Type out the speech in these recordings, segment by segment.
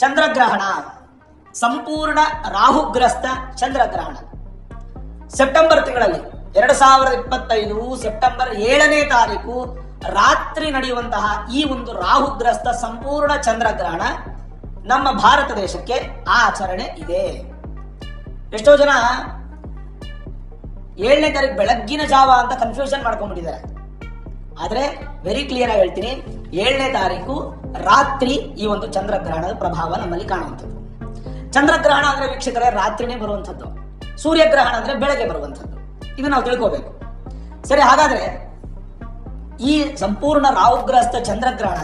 ಚಂದ್ರಗ್ರಹಣ, ಸಂಪೂರ್ಣ ರಾಹುಗ್ರಸ್ತ ಚಂದ್ರಗ್ರಹಣ ಸೆಪ್ಟೆಂಬರ್ ತಿಂಗಳಲ್ಲಿ 2025 ಸೆಪ್ಟೆಂಬರ್ 7ನೇ ತಾರೀಕು ರಾತ್ರಿ ನಡೆಯುವಂತಹ ಈ ಒಂದು ರಾಹುಗ್ರಸ್ತ ಸಂಪೂರ್ಣ ಚಂದ್ರಗ್ರಹಣ ನಮ್ಮ ಭಾರತ ದೇಶಕ್ಕೆ ಆಚರಣೆ ಇದೆ. ಎಷ್ಟೋ ಜನ 7ನೇ ತಾರೀಕು ಬೆಳಗ್ಗಿನ ಜಾವ ಅಂತ ಕನ್ಫ್ಯೂಷನ್ ಮಾಡ್ಕೊಂಡ್ಬಿಟ್ಟಿದ್ದಾರೆ. ಆದ್ರೆ ವೆರಿ ಕ್ಲಿಯರ್ ಆಗಿ ಹೇಳ್ತೀನಿ, 7ನೇ ತಾರೀಕು ರಾತ್ರಿ ಈ ಒಂದು ಚಂದ್ರಗ್ರಹಣದ ಪ್ರಭಾವ ನಮ್ಮಲ್ಲಿ ಕಾಣುವಂಥದ್ದು. ಚಂದ್ರಗ್ರಹಣ ಅಂದ್ರೆ ವೀಕ್ಷಕರೇ ರಾತ್ರಿನೇ ಬರುವಂಥದ್ದು, ಸೂರ್ಯಗ್ರಹಣ ಅಂದ್ರೆ ಬೆಳಗ್ಗೆ ಬರುವಂಥದ್ದು. ಇದು ನಾವು ತಿಳ್ಕೋಬೇಕು. ಸರಿ, ಹಾಗಾದ್ರೆ ಈ ಸಂಪೂರ್ಣ ರಾಹುಗ್ರಸ್ತ ಚಂದ್ರಗ್ರಹಣ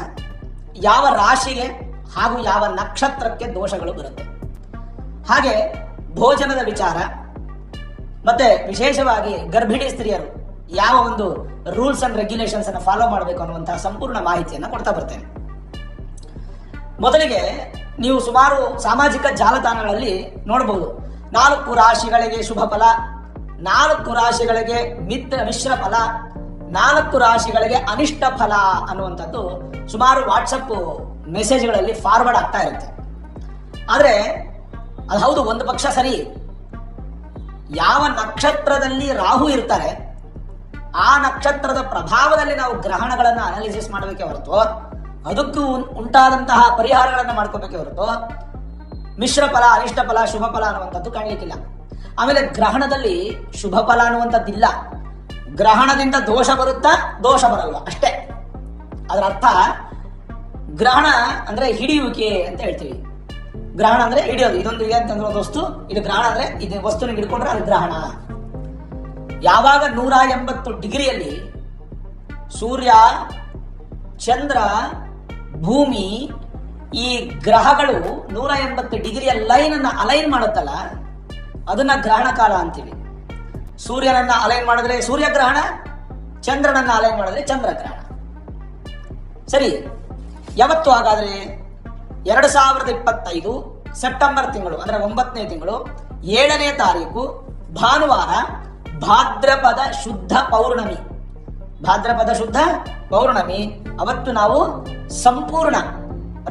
ಯಾವ ರಾಶಿಗೆ ಹಾಗೂ ಯಾವ ನಕ್ಷತ್ರಕ್ಕೆ ದೋಷಗಳು ಬರುತ್ತೆ, ಹಾಗೆ ಭೋಜನದ ವಿಚಾರ, ಮತ್ತೆ ವಿಶೇಷವಾಗಿ ಗರ್ಭಿಣಿ ಸ್ತ್ರೀಯರು ಯಾವ ಒಂದು ರೂಲ್ಸ್ ಅಂಡ್ ರೆಗ್ಯುಲೇಷನ್ಸ್ ಅನ್ನು ಫಾಲೋ ಮಾಡಬೇಕು ಅನ್ನುವಂತಹ ಸಂಪೂರ್ಣ ಮಾಹಿತಿಯನ್ನು ಕೊಡ್ತಾ ಬರ್ತೇನೆ. ಮೊದಲಿಗೆ ನೀವು ಸುಮಾರು ಸಾಮಾಜಿಕ ಜಾಲತಾಣಗಳಲ್ಲಿ ನೋಡಬಹುದು, 4 ರಾಶಿಗಳಿಗೆ ಶುಭ ಫಲ, 4 ರಾಶಿಗಳಿಗೆ ಮಿಶ್ರ ಫಲ, 4 ರಾಶಿಗಳಿಗೆ ಅನಿಷ್ಟ ಫಲ ಅನ್ನುವಂಥದ್ದು ಸುಮಾರು ವಾಟ್ಸಪ್ ಮೆಸೇಜ್ಗಳಲ್ಲಿ ಫಾರ್ವರ್ಡ್ ಆಗ್ತಾ ಇರುತ್ತೆ. ಆದ್ರೆ ಅದು ಹೌದು, ಒಂದು ಪಕ್ಷ ಸರಿ. ಯಾವ ನಕ್ಷತ್ರದಲ್ಲಿ ರಾಹು ಇರ್ತಾರೆ ಆ ನಕ್ಷತ್ರದ ಪ್ರಭಾವದಲ್ಲಿ ನಾವು ಗ್ರಹಣಗಳನ್ನು ಅನಾಲಿಸಿಸ್ ಮಾಡಬೇಕೆ ಹೊರತು ಅದಕ್ಕೂ ಉಂಟಾದಂತಹ ಪರಿಹಾರಗಳನ್ನು ಮಾಡ್ಕೋಬೇಕೆ ಹೊರತು ಮಿಶ್ರ ಫಲ, ಅನಿಷ್ಟ ಫಲ, ಶುಭ ಫಲ ಅನ್ನುವಂಥದ್ದು ಕಾಣಲಿಕ್ಕಿಲ್ಲ. ಆಮೇಲೆ ಗ್ರಹಣದಲ್ಲಿ ಶುಭ ಫಲ ಅನ್ನುವಂಥದ್ದಿಲ್ಲ. ಗ್ರಹಣದಿಂದ ದೋಷ ಬರುತ್ತಾ, ದೋಷ ಬರಲ್ವಾ ಅಷ್ಟೇ. ಅದರ ಅರ್ಥ ಗ್ರಹಣ ಅಂದ್ರೆ ಹಿಡಿಯುವಿಕೆ ಅಂತ ಹೇಳ್ತೀವಿ. ಗ್ರಹಣ ಅಂದ್ರೆ ಹಿಡಿಯೋದು. ಇದೊಂದು ಇದೆ ಅಂತಂದ್ರೆ ಒಂದು ವಸ್ತು, ಇದು ಗ್ರಹಣ ಅಂದ್ರೆ ಇದು ವಸ್ತುನ ಹಿಡ್ಕೊಂಡ್ರೆ ಅದು ಗ್ರಹಣ. ಯಾವಾಗ 180 ಡಿಗ್ರಿಯಲ್ಲಿ ಸೂರ್ಯ, ಚಂದ್ರ, ಭೂಮಿ ಈ ಗ್ರಹಗಳು 180 ಡಿಗ್ರಿಯ ಲೈನ್ ಅನ್ನ ಅಲೈನ್ ಮಾಡುತ್ತಲ್ಲ, ಅದನ್ನ ಗ್ರಹಣ ಕಾಲ ಅಂತೀವಿ. ಸೂರ್ಯನನ್ನ ಅಲೈನ್ ಮಾಡಿದ್ರೆ ಸೂರ್ಯಗ್ರಹಣ, ಚಂದ್ರನನ್ನ ಅಲೈನ್ ಮಾಡಿದ್ರೆ ಚಂದ್ರಗ್ರಹಣ. ಸರಿ, ಯಾವತ್ತು ಹಾಗಾದ್ರೆ 2025 ಸೆಪ್ಟೆಂಬರ್ ತಿಂಗಳು ಅಂದ್ರೆ 9ನೇ ತಿಂಗಳು 7ನೇ ತಾರೀಕು ಭಾನುವಾರ, ಭಾದ್ರಪದ ಶುದ್ಧ ಪೌರ್ಣಮಿ. ಭಾದ್ರಪದ ಶುದ್ಧ ಪೌರ್ಣಮಿ ಅವತ್ತು ನಾವು ಸಂಪೂರ್ಣ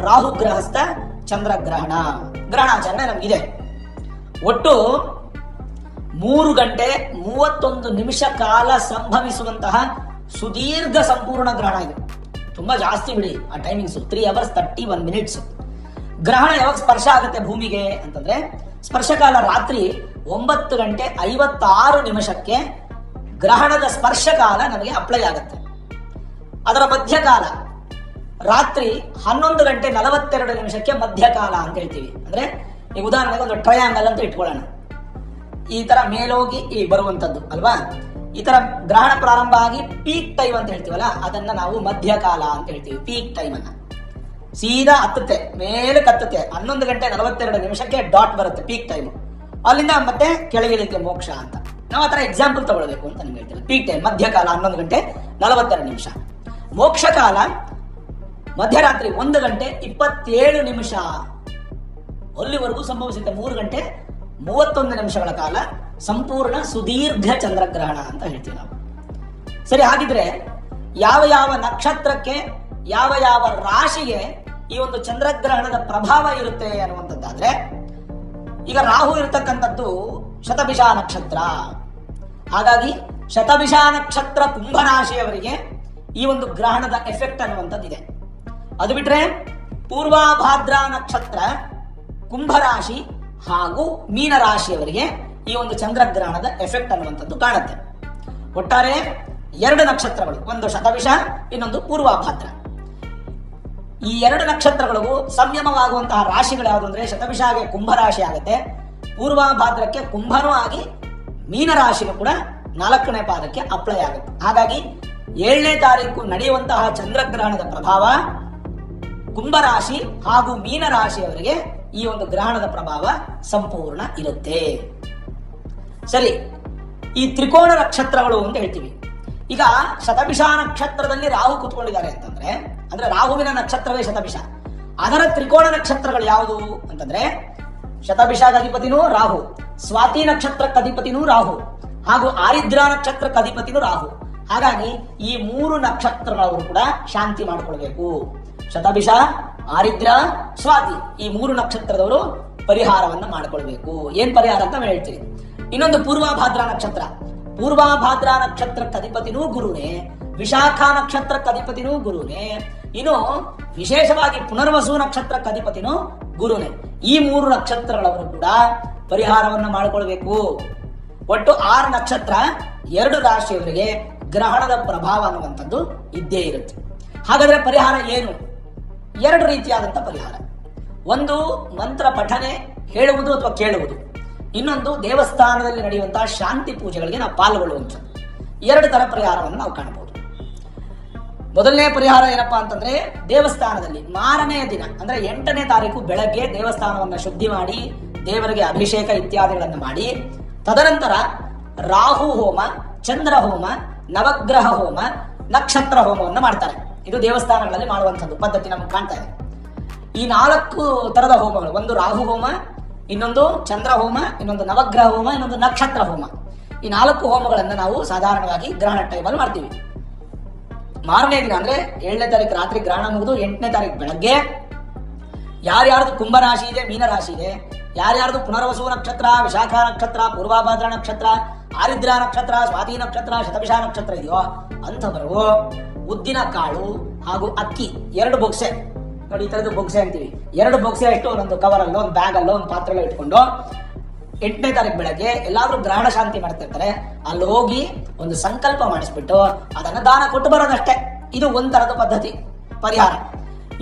ರಾಹುಗ್ರಹಸ್ಥ ಚಂದ್ರಗ್ರಹಣ ಗ್ರಹಣಾಚರಣೆ ನಮಗಿದೆ. ಒಟ್ಟು 3 ಗಂಟೆ 31 ನಿಮಿಷ ಕಾಲ ಸಂಭವಿಸುವಂತಹ ಸುದೀರ್ಘ ಸಂಪೂರ್ಣ ಗ್ರಹಣ ಇದು. ತುಂಬಾ ಜಾಸ್ತಿ ಬಿಡಿ ಆ ಟೈಮಿಂಗ್ಸ್, 3 hours 31 minutes. ಗ್ರಹಣ ಯಾವಾಗ ಸ್ಪರ್ಶ ಆಗುತ್ತೆ ಭೂಮಿಗೆ ಅಂತಂದ್ರೆ ಸ್ಪರ್ಶಕಾಲ ರಾತ್ರಿ 9 ಗಂಟೆ 56 ನಿಮಿಷಕ್ಕೆ ಗ್ರಹಣದ ಸ್ಪರ್ಶಕಾಲ ನಮಗೆ ಅಪ್ಲೈ ಆಗುತ್ತೆ. ಅದರ ಮಧ್ಯಕಾಲ ರಾತ್ರಿ 11 ಗಂಟೆ 42 ನಿಮಿಷಕ್ಕೆ ಮಧ್ಯಕಾಲ ಅಂತ ಹೇಳ್ತೀವಿ. ಅಂದ್ರೆ ಈ ಉದಾಹರಣೆಗೆ ಒಂದು ಟ್ರಯಾಂಗಲ್ ಅಂತ ಇಟ್ಕೊಳ್ಳೋಣ. ಈ ತರ ಮೇಲೋಗಿ ಬರುವಂತದ್ದು ಅಲ್ವಾ, ಈ ತರ ಗ್ರಹಣ ಪ್ರಾರಂಭ ಆಗಿ ಪೀಕ್ ಟೈಮ್ ಅಂತ ಹೇಳ್ತೀವಲ್ಲ, ಅದನ್ನ ನಾವು ಮಧ್ಯಕಾಲ ಅಂತ ಹೇಳ್ತೀವಿ. ಪೀಕ್ ಟೈಮ್ ಅನ್ನ ಸೀದಾ ಹತ್ತುತ್ತೆ, ಮೇಲೆ ಕತ್ತುತ್ತೆ, 11 ಗಂಟೆ 42 ನಿಮಿಷಕ್ಕೆ ಡಾಟ್ ಬರುತ್ತೆ ಪೀಕ್ ಟೈಮ್. ಅಲ್ಲಿಂದ ಮತ್ತೆ ಕೆಳಗಿಳಿಕೆ ಮೋಕ್ಷ ಅಂತ ನಾವು ಆ ತರ ಎಕ್ಸಾಂಪಲ್ ತಗೊಳ್ಬೇಕು ಅಂತ ನಿಮ್ಗೆ ಹೇಳ್ತೀವಿ. ಪೀಕ್ ಟೈಮ್ ಮಧ್ಯಕಾಲ 11 ಗಂಟೆ 42 ನಿಮಿಷ, ಮೋಕ್ಷ ಕಾಲ ಮಧ್ಯರಾತ್ರಿ 1 ಗಂಟೆ 27 ನಿಮಿಷ. ಅಲ್ಲಿವರೆಗೂ ಸಂಭವಿಸುತ್ತೆ 3 ಗಂಟೆ 31 ನಿಮಿಷಗಳ ಕಾಲ ಸಂಪೂರ್ಣ ಸುದೀರ್ಘ ಚಂದ್ರಗ್ರಹಣ ಅಂತ ಹೇಳ್ತೀವಿ ನಾವು. ಸರಿ, ಹಾಗಿದ್ರೆ ಯಾವ ಯಾವ ನಕ್ಷತ್ರಕ್ಕೆ ಯಾವ ಯಾವ ರಾಶಿಗೆ ಈ ಒಂದು ಚಂದ್ರಗ್ರಹಣದ ಪ್ರಭಾವ ಇರುತ್ತೆ ಅನ್ನುವಂಥದ್ದಾದ್ರೆ, ಈಗ ರಾಹು ಇರತಕ್ಕಂಥದ್ದು ಶತಭಿಷ ನಕ್ಷತ್ರ. ಹಾಗಾಗಿ ಶತಭಿಷ ನಕ್ಷತ್ರ ಕುಂಭರಾಶಿಯವರಿಗೆ ಈ ಒಂದು ಗ್ರಹಣದ ಎಫೆಕ್ಟ್ ಅನ್ನುವಂಥದ್ದಿದೆ. ಅದು ಬಿಟ್ರೆ ಪೂರ್ವಭಾದ್ರ ನಕ್ಷತ್ರ, ಕುಂಭರಾಶಿ ಹಾಗೂ ಮೀನರಾಶಿಯವರಿಗೆ ಈ ಒಂದು ಚಂದ್ರಗ್ರಹಣದ ಎಫೆಕ್ಟ್ ಅನ್ನುವಂಥದ್ದು ಕಾಣುತ್ತೆ. ಒಟ್ಟಾರೆ 2 ನಕ್ಷತ್ರಗಳು, ಒಂದು ಶತಭಿಷ, ಇನ್ನೊಂದು ಪೂರ್ವಭಾದ್ರ. ಈ 2 ನಕ್ಷತ್ರಗಳಿಗೂ ಸಂಯಮವಾಗುವಂತಹ ರಾಶಿಗಳು ಯಾವುದು ಅಂದ್ರೆ ಶತಭಿಷಾಗೆ ಕುಂಭರಾಶಿ ಆಗುತ್ತೆ, ಪೂರ್ವಭಾದ್ರಕ್ಕೆ ಕುಂಭನೂ ಆಗಿ ಮೀನರಾಶಿಗೂ ಕೂಡ 4ನೇ ಪಾದಕ್ಕೆ ಅಪ್ಲೈ ಆಗುತ್ತೆ. ಹಾಗಾಗಿ 7ನೇ ತಾರೀಕು ನಡೆಯುವಂತಹ ಚಂದ್ರಗ್ರಹಣದ ಪ್ರಭಾವ ಕುಂಭರಾಶಿ ಹಾಗೂ ಮೀನರಾಶಿಯವರಿಗೆ ಈ ಒಂದು ಗ್ರಹಣದ ಪ್ರಭಾವ ಸಂಪೂರ್ಣ ಇರುತ್ತೆ. ಸರಿ, ಈ ತ್ರಿಕೋಣ ನಕ್ಷತ್ರಗಳು ಅಂತ ಹೇಳ್ತೀವಿ. ಈಗ ಶತಭಿಷ ನಕ್ಷತ್ರದಲ್ಲಿ ರಾಹು ಕೂತ್ಕೊಂಡಿದ್ದಾರೆ ಅಂತಂದ್ರೆ, ಅಂದ್ರೆ ರಾಹುವಿನ ನಕ್ಷತ್ರವೇ ಶತಭಿಷ. ಅದರ ತ್ರಿಕೋಣ ನಕ್ಷತ್ರಗಳು ಯಾವುದು ಅಂತಂದ್ರೆ ಶತಭಿಷಾಗ ಅಧಿಪತಿನೂ ರಾಹು, ಸ್ವಾತಿ ನಕ್ಷತ್ರಕ್ಕೆ ಅಧಿಪತಿನೂ ರಾಹು, ಹಾಗೂ ಆರಿದ್ರ ನಕ್ಷತ್ರಕ್ಕೆ ಅಧಿಪತಿನೂ ರಾಹು, ಹಾಗಾಗಿ ಈ 3 ನಕ್ಷತ್ರಗಳವರು ಕೂಡ ಶಾಂತಿ ಮಾಡಿಕೊಳ್ಬೇಕು. ಶತಭಿಷ, ಆರಿದ್ರ, ಸ್ವಾತಿ ಈ 3 ನಕ್ಷತ್ರದವರು ಪರಿಹಾರವನ್ನ ಮಾಡಿಕೊಳ್ಬೇಕು. ಏನ್ ಪರಿಹಾರ ಅಂತ ಹೇಳ್ತೀವಿ. ಇನ್ನೊಂದು ಪೂರ್ವಭಾದ್ರ ನಕ್ಷತ್ರ. ಪೂರ್ವಭಾದ್ರ ನಕ್ಷತ್ರಕ್ಕೆ ಅಧಿಪತಿನೂ ಗುರುನೇ, ವಿಶಾಖ ನಕ್ಷತ್ರಕ್ಕೆ ಅಧಿಪತಿನೂ ಗುರುನೇ, ಇನ್ನು ವಿಶೇಷವಾಗಿ ಪುನರ್ವಸು ನಕ್ಷತ್ರಕ್ಕೆ ಅಧಿಪತಿನೂ ಗುರುನೇ. ಈ 3 ನಕ್ಷತ್ರಗಳವರು ಕೂಡ ಪರಿಹಾರವನ್ನ ಮಾಡಿಕೊಳ್ಬೇಕು. ಒಟ್ಟು 6 ನಕ್ಷತ್ರ, 2 ರಾಶಿಯವರಿಗೆ ಗ್ರಹಣದ ಪ್ರಭಾವ ಅನ್ನುವಂಥದ್ದು ಇದ್ದೇ ಇರುತ್ತೆ. ಹಾಗಾದ್ರೆ ಪರಿಹಾರ ಏನು? 2 ರೀತಿಯಾದಂಥ ಪರಿಹಾರ. ಒಂದು ಮಂತ್ರ ಪಠನೆ ಹೇಳುವುದು ಅಥವಾ ಕೇಳುವುದು, ಇನ್ನೊಂದು ದೇವಸ್ಥಾನದಲ್ಲಿ ನಡೆಯುವಂತಹ ಶಾಂತಿ ಪೂಜೆಗಳಿಗೆ ನಾವು ಪಾಲ್ಗೊಳ್ಳುವಂಥದ್ದು. 2 ತರ ಪರಿಹಾರವನ್ನು ನಾವು ಕಾಣಬಹುದು. ಮೊದಲನೇ ಪರಿಹಾರ ಏನಪ್ಪಾ ಅಂತಂದ್ರೆ, ದೇವಸ್ಥಾನದಲ್ಲಿ ಮಾರನೆಯ ದಿನ ಅಂದ್ರೆ 8ನೇ ತಾರೀಕು ಬೆಳಗ್ಗೆ ದೇವಸ್ಥಾನವನ್ನ ಶುದ್ಧಿ ಮಾಡಿ ದೇವರಿಗೆ ಅಭಿಷೇಕ ಇತ್ಯಾದಿಗಳನ್ನು ಮಾಡಿ, ತದನಂತರ ರಾಹು ಹೋಮ, ಚಂದ್ರ ಹೋಮ, ನವಗ್ರಹ ಹೋಮ, ನಕ್ಷತ್ರ ಹೋಮವನ್ನು ಮಾಡ್ತಾರೆ. ಇದು ದೇವಸ್ಥಾನಗಳಲ್ಲಿ ಮಾಡುವಂಥದ್ದು ಪದ್ಧತಿ ನಮಗೆ ಕಾಣ್ತಾ ಇದೆ. ಈ 4 ತರದ ಹೋಮಗಳು, ಒಂದು ರಾಹು ಹೋಮ, ಇನ್ನೊಂದು ಚಂದ್ರ ಹೋಮ, ಇನ್ನೊಂದು ನವಗ್ರಹ ಹೋಮ, ಇನ್ನೊಂದು ನಕ್ಷತ್ರ ಹೋಮ. ಈ 4 ಹೋಮಗಳನ್ನು ನಾವು ಸಾಧಾರಣವಾಗಿ ಗ್ರಹಣ ಟೈಮಲ್ಲಿ ಮಾಡ್ತೀವಿ. ಮಾರನೇ ದಿನ ಅಂದ್ರೆ 7ನೇ ತಾರೀಕು ರಾತ್ರಿ ಗ್ರಹಣ ಮುಗಿದು 8ನೇ ತಾರೀಕು ಬೆಳಗ್ಗೆ ಯಾರ್ಯಾರ್ದು ಕುಂಭರಾಶಿ ಇದೆ, ಮೀನರಾಶಿ ಇದೆ, ಯಾರ್ಯಾರ್ದು ಪುನರ್ವಸು ನಕ್ಷತ್ರ, ವಿಶಾಖ ನಕ್ಷತ್ರ, ಪೂರ್ವಭಾದ್ರ ನಕ್ಷತ್ರ, ಆರಿದ್ರ ನಕ್ಷತ್ರ, ಸ್ವಾತಿ ನಕ್ಷತ್ರ, ಶತಭಿಷ ನಕ್ಷತ್ರ ಇದೆಯೋ ಅಂಥವರು ಉದ್ದಿನ ಕಾಳು ಹಾಗೂ ಅಕ್ಕಿ 2 ಬೊಕ್ಸೆ, ನೋಡಿ ಈ ತರದ್ದು ಬೊಕ್ಸೆ ಅಂತೀವಿ, 2 ಬೊಕ್ಸೆ ಇಟ್ಟು ಒಂದೊಂದು ಕವರ್ ಅಲ್ಲೋ, ಒಂದು ಬ್ಯಾಗ್ ಅಲ್ಲೋ, ಒಂದು ಪಾತ್ರೆಲ್ಲೋ ಇಟ್ಕೊಂಡು 8ನೇ ತಾರೀಕು ಬೆಳಗ್ಗೆ ಎಲ್ಲಾದ್ರೂ ಗ್ರಹಣ ಶಾಂತಿ ಮಾಡ್ತಿರ್ತಾರೆ, ಅಲ್ಲಿ ಹೋಗಿ ಒಂದು ಸಂಕಲ್ಪ ಮಾಡಿಸ್ಬಿಟ್ಟು ಅದನ್ನ ದಾನ ಕೊಟ್ಟು ಬರೋದಷ್ಟೇ. ಇದು ಒಂಥರದ ಪದ್ಧತಿ ಪರಿಹಾರ.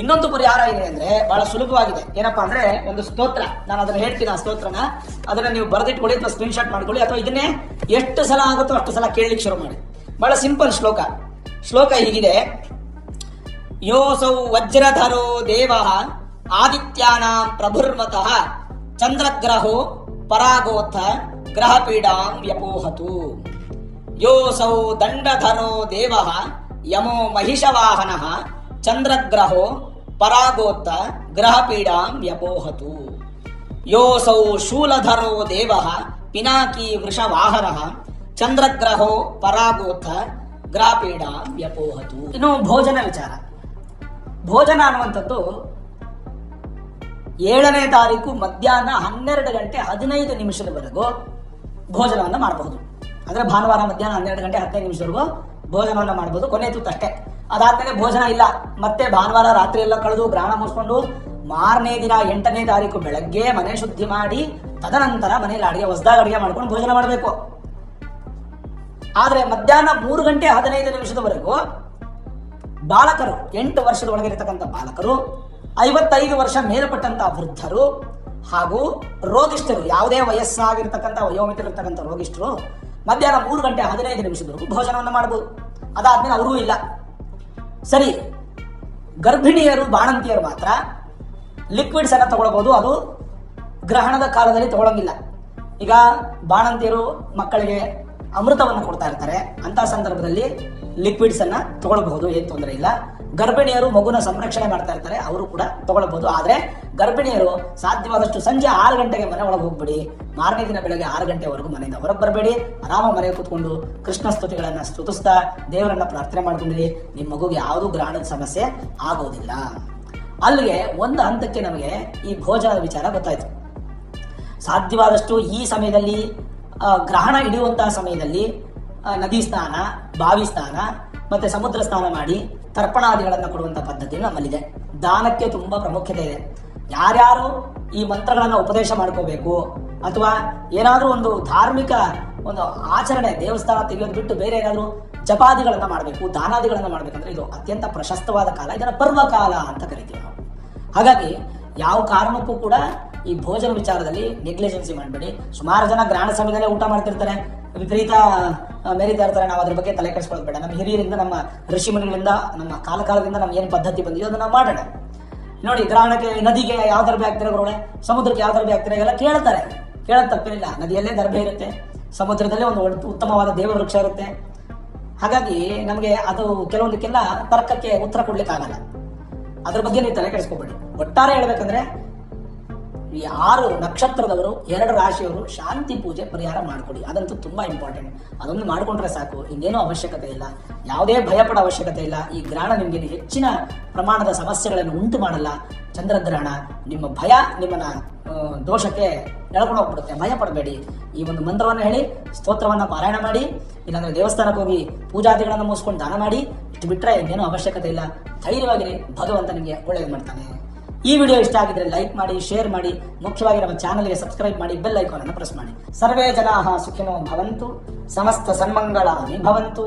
ಇನ್ನೊಂದು ಪರಿಹಾರ ಇದೆ ಅಂದ್ರೆ ಬಹಳ ಸುಲಭವಾಗಿದೆ. ಏನಪ್ಪಾ ಅಂದ್ರೆ, ಒಂದು ಸ್ತೋತ್ರ, ನಾನು ಅದನ್ನ ಹೇಳ್ತೀನಿ, ಆ ಸ್ತೋತ್ರನ ಅದನ್ನ ನೀವು ಬರೆದಿಟ್ಕೊಳ್ಳಿ ಅಥವಾ ಸ್ಕ್ರೀನ್ ಶಾಟ್ ಮಾಡ್ಕೊಳ್ಳಿ, ಅಥವಾ ಇದನ್ನೇ ಎಷ್ಟು ಸಲ ಆಗುತ್ತೋ ಅಷ್ಟು ಸಲ ಕೇಳಲಿಕ್ಕೆ ಶುರು ಮಾಡಿ. ಬಹಳ ಸಿಂಪಲ್ ಶ್ಲೋಕ ಹೀಗಿದೆ: ಯೋಸೌ ವಜ್ರಧರೋ ದೇವ ಆದಿತ್ಯಾನಾಂ ಪ್ರಭುರ್ಮತಃ ಚಂದ್ರಗ್ರಹೋ ಪರಾಗೋಥ ಗ್ರಹ ಪೀಡಾಂ ವ್ಯಪೋಹತು. ಯೋಸೌ ದಂಡಧರೋ ದೇವ ಯಮೋ ಮಹಿಷವಾಹನಃ ಚಂದ್ರಗ್ರಹೋ ಪರಾಗೋತ್ತ ಗ್ರಹ ಪೀಡಾಂ ವ್ಯಪೋಹತು. ಯೋಸೌ ಶೂಲಧರೋ ದೇವ ಪಿನಾಕಿ ವೃಷವಾಹನಃ ಚಂದ್ರಗ್ರಹೋ ಪರಾಗೋತ್ತ ಗ್ರಹ ಪೀಡಾಂ ವ್ಯಪೋಹತು. ಇನ್ನು ಭೋಜನ ವಿಚಾರ. ಭೋಜನ ಅನ್ನುವಂಥದ್ದು 7ನೇ ತಾರೀಕು ಮಧ್ಯಾಹ್ನ 12 ಗಂಟೆ 15 ನಿಮಿಷದವರೆಗೂ ಭೋಜನವನ್ನು ಮಾಡಬಹುದು. ಅಂದ್ರೆ ಭಾನುವಾರ ಮಧ್ಯಾಹ್ನ 12 ಗಂಟೆ 15 ನಿಮಿಷದವರೆಗೂ ಭೋಜನವನ್ನು ಮಾಡಬಹುದು. ಕೊನೆ ತುತ್ತು ಅಷ್ಟೇ. ಅದಾದ್ಮೇಲೆ ಭೋಜನ ಇಲ್ಲ. ಮತ್ತೆ ಭಾನುವಾರ ರಾತ್ರಿ ಎಲ್ಲ ಕಳೆದು ಗ್ರಹಣ ಮುಗಿಸ್ಕೊಂಡು ಮಾರನೇ ದಿನ 8ನೇ ತಾರೀಕು ಬೆಳಗ್ಗೆ ಮನೆ ಶುದ್ಧಿ ಮಾಡಿ ತದನಂತರ ಮನೆಯಲ್ಲಿ ಹೊಸದಾಗಿ ಅಡಿಗೆ ಮಾಡ್ಕೊಂಡು ಭೋಜನ ಮಾಡಬೇಕು. ಆದ್ರೆ ಮಧ್ಯಾಹ್ನ 3 ಗಂಟೆ 15 ನಿಮಿಷದವರೆಗೂ ಬಾಲಕರು, 8 ವರ್ಷದ ಒಳಗಿರತಕ್ಕಂಥ ಬಾಲಕರು, 55 ವರ್ಷ ಮೇಲ್ಪಟ್ಟಂತಹ ವೃದ್ಧರು ಹಾಗೂ ರೋಗಿಷ್ಠರು, ಯಾವುದೇ ವಯಸ್ಸಾಗಿರ್ತಕ್ಕಂಥ ವಯೋಮಿತರಿರ್ತಕ್ಕಂಥ ರೋಗಿಷ್ಠರು ಮಧ್ಯಾಹ್ನ 3 ಗಂಟೆ 15 ನಿಮಿಷದವರೆಗೂ ಭೋಜನವನ್ನು ಮಾಡಬಹುದು. ಅದಾದ್ಮೇಲೆ ಅವ್ರಿಗೂ ಇಲ್ಲ. ಸರಿ, ಗರ್ಭಿಣಿಯರು, ಬಾಣಂತಿಯರು ಮಾತ್ರ ಲಿಕ್ವಿಡ್ಸ್ ಅನ್ನ ತಗೊಳ್ಬಹುದು. ಅದು ಗ್ರಹಣದ ಕಾಲದಲ್ಲಿ ತಗೊಳ್ಳಂಗಿಲ್ಲ. ಈಗ ಬಾಣಂತಿಯರು ಮಕ್ಕಳಿಗೆ ಅಮೃತವನ್ನು ಕೊಡ್ತಾ ಇರ್ತಾರೆ, ಅಂತ ಸಂದರ್ಭದಲ್ಲಿ ಲಿಕ್ವಿಡ್ಸ್ ಅನ್ನ ತಗೊಳ್ಬಹುದು, ಏನ್ ತೊಂದರೆ ಇಲ್ಲ. ಗರ್ಭಿಣಿಯರು ಮಗುನ ಸಂರಕ್ಷಣೆ ಮಾಡ್ತಾ ಇರ್ತಾರೆ, ಅವರು ಕೂಡ ತಗೊಳ್ಬಹುದು. ಆದ್ರೆ ಗರ್ಭಿಣಿಯರು ಸಾಧ್ಯವಾದಷ್ಟು ಸಂಜೆ 6 ಗಂಟೆಗೆ ಮನೆ ಒಳಗೆ ಹೋಗ್ಬಿಡಿ. ಮಾರನೇ ದಿನ ಬೆಳಗ್ಗೆ 6 ಗಂಟೆವರೆಗೂ ಮನೆಯಿಂದ ಹೊರಗೆ ಬರಬೇಡಿ. ಆರಾಮ ಮನೆಗೆ ಕೂತ್ಕೊಂಡು ಕೃಷ್ಣ ಸ್ತುತಿಗಳನ್ನ ಸ್ತುತಿಸ್ತಾ ದೇವರನ್ನ ಪ್ರಾರ್ಥನೆ ಮಾಡ್ಕೊಂಡಿರಿ. ನಿಮ್ಮ ಮಗುಗೆ ಯಾವುದೂ ಗ್ರಹಣದ ಸಮಸ್ಯೆ ಆಗೋದಿಲ್ಲ. ಅಲ್ಲಿಗೆ ಒಂದು ಹಂತಕ್ಕೆ ನಮಗೆ ಈ ಭೋಜನದ ವಿಚಾರ ಗೊತ್ತಾಯ್ತು. ಸಾಧ್ಯವಾದಷ್ಟು ಈ ಸಮಯದಲ್ಲಿ ಗ್ರಹಣ ಹಿಡಿಯುವಂತಹ ಸಮಯದಲ್ಲಿ ನದಿ ಸ್ನಾನ, ಬಾವಿ ಸ್ನಾನ ಮತ್ತೆ ಸಮುದ್ರ ಸ್ನಾನ ಮಾಡಿ ತರ್ಪಣಾದಿಗಳನ್ನು ಕೊಡುವಂತಹ ಪದ್ಧತಿ ನಮ್ಮಲ್ಲಿದೆ. ದಾನಕ್ಕೆ ತುಂಬಾ ಪ್ರಾಮುಖ್ಯತೆ ಇದೆ. ಯಾರ್ಯಾರು ಈ ಮಂತ್ರಗಳನ್ನ ಉಪದೇಶ ಮಾಡ್ಕೋಬೇಕು ಅಥವಾ ಏನಾದ್ರೂ ಒಂದು ಧಾರ್ಮಿಕ ಒಂದು ಆಚರಣೆ, ದೇವಸ್ಥಾನ ತೆಗೆಯೋದು ಬಿಟ್ಟು ಬೇರೆ ಏನಾದ್ರೂ ಜಪಾದಿಗಳನ್ನ ಮಾಡಬೇಕು, ದಾನಾದಿಗಳನ್ನ ಮಾಡ್ಬೇಕಂದ್ರೆ ಇದು ಅತ್ಯಂತ ಪ್ರಶಸ್ತವಾದ ಕಾಲ. ಇದನ್ನ ಪರ್ವಕಾಲ ಅಂತ ಕರಿತೀವಿ ನಾವು. ಹಾಗಾಗಿ ಯಾವ ಕಾರಣಕ್ಕೂ ಕೂಡ ಈ ಭೋಜನ ವಿಚಾರದಲ್ಲಿ ನೆಗ್ಲಿಜೆನ್ಸಿ ಮಾಡಬೇಡಿ. ಸುಮಾರು ಜನ ಗ್ರಹಣ ಸಮಯದಲ್ಲೇ ಊಟ ಮಾಡ್ತಿರ್ತಾರೆ, ವಿಪರೀತ ಮೆರಿತಾ ಇರ್ತಾರೆ. ನಾವು ಅದ್ರ ಬಗ್ಗೆ ತಲೆ ಕೆಡಿಸ್ಕೊಳ್ಳೋದು ಬೇಡ. ನಮ್ಮ ಹಿರಿಯರಿಂದ, ನಮ್ಮ ಋಷಿ ಮುನಿಗಳಿಂದ, ನಮ್ಮ ಕಾಲದಿಂದ ನಮ್ಗೆ ಏನು ಪದ್ಧತಿ ಬಂದಿದೆ ಅದನ್ನ ನಾವು ಮಾಡೋಣ. ನೋಡಿ, ಗ್ರಹಣಕ್ಕೆ ನದಿಗೆ ಯಾವ ದರ್ಬೆ ಹಾಕ್ತಾರೆ ಗುರುಗಳೇ, ಸಮುದ್ರಕ್ಕೆ ಯಾವ ದರ್ಬೆ ಹಾಕ್ತಾರೆ ಎಲ್ಲ ಕೇಳ್ತಾರೆ. ಕೇಳೋದು ತಪ್ಪೇನಿಲ್ಲ. ನದಿಯಲ್ಲೇ ದರ್ಬೆ ಇರುತ್ತೆ, ಸಮುದ್ರದಲ್ಲೇ ಒಂದು ಉತ್ತಮವಾದ ದೇವ ವೃಕ್ಷ ಇರುತ್ತೆ. ಹಾಗಾಗಿ ನಮಗೆ ಅದು ಕೆಲವೊಂದಕ್ಕೆಲ್ಲ ತರ್ಕಕ್ಕೆ ಉತ್ತರ ಕೊಡ್ಲಿಕ್ಕೆ ಆಗಲ್ಲ. ಅದ್ರ ಬಗ್ಗೆ ನೀವು ತಲೆ ಕೆಡಿಸ್ಕೋಬೇಡಿ. ಒಟ್ಟಾರೆ ಹೇಳ್ಬೇಕಂದ್ರೆ ಈ 6 ನಕ್ಷತ್ರದವರು 2 ರಾಶಿಯವರು ಶಾಂತಿ ಪೂಜೆ ಪರಿಹಾರ ಮಾಡಿಕೊಡಿ. ಅದಂತೂ ತುಂಬಾ ಇಂಪಾರ್ಟೆಂಟ್. ಅದೊಂದು ಮಾಡಿಕೊಂಡ್ರೆ ಸಾಕು, ಇನ್ನೇನೂ ಅವಶ್ಯಕತೆ ಇಲ್ಲ, ಯಾವುದೇ ಭಯಪಡೋ ಅವಶ್ಯಕತೆ ಇಲ್ಲ. ಈ ಗ್ರಹಣ ನಿಮಗೆ ಹೆಚ್ಚಿನ ಪ್ರಮಾಣದ ಸಮಸ್ಯೆಗಳನ್ನು ಉಂಟು ಮಾಡಲ್ಲ. ಚಂದ್ರಗ್ರಹಣ ನಿಮ್ಮ ಭಯ ನಿಮ್ಮನ್ನ ದೋಷಕ್ಕೆ ಎಳ್ಕೊಂಡು ಹೋಗ್ಬಿಡುತ್ತೆ. ಭಯ ಪಡಬೇಡಿ. ಈ ಒಂದು ಮಂತ್ರವನ್ನು ಹೇಳಿ ಸ್ತೋತ್ರವನ್ನ ಪಾರಾಯಣ ಮಾಡಿ, ಇಲ್ಲಾಂದ್ರೆ ದೇವಸ್ಥಾನಕ್ಕೆ ಹೋಗಿ ಪೂಜಾದಿಗಳನ್ನು ಮುಗಿಸ್ಕೊಂಡು ದಾನ ಮಾಡಿ. ಇಷ್ಟು ಬಿಟ್ಟರೆ ಇನ್ನೇನು ಅವಶ್ಯಕತೆ ಇಲ್ಲ. ಧೈರ್ಯವಾಗಿರಿ, ಭಗವಂತ ನಿಮಗೆ ಒಳ್ಳೆಯದು ಮಾಡ್ತಾನೆ. ಈ ವಿಡಿಯೋ ಇಷ್ಟ ಆಗಿದ್ರೆ ಲೈಕ್ ಮಾಡಿ, ಶೇರ್ ಮಾಡಿ, ಮುಖ್ಯವಾಗಿ ನಮ್ಮ ಚಾನಲ್ಗೆ ಸಬ್ಸ್ಕ್ರೈಬ್ ಮಾಡಿ, ಬೆಲ್ ಐಕಾನ್ ಅನ್ನು ಪ್ರೆಸ್ ಮಾಡಿ. ಸರ್ವೇ ಜನಾಃ ಸುಖಿನೋ ಭವಂತು, ಸಮಸ್ತ ಸನ್ಮಂಗಳಾನಿ ಭವಂತು.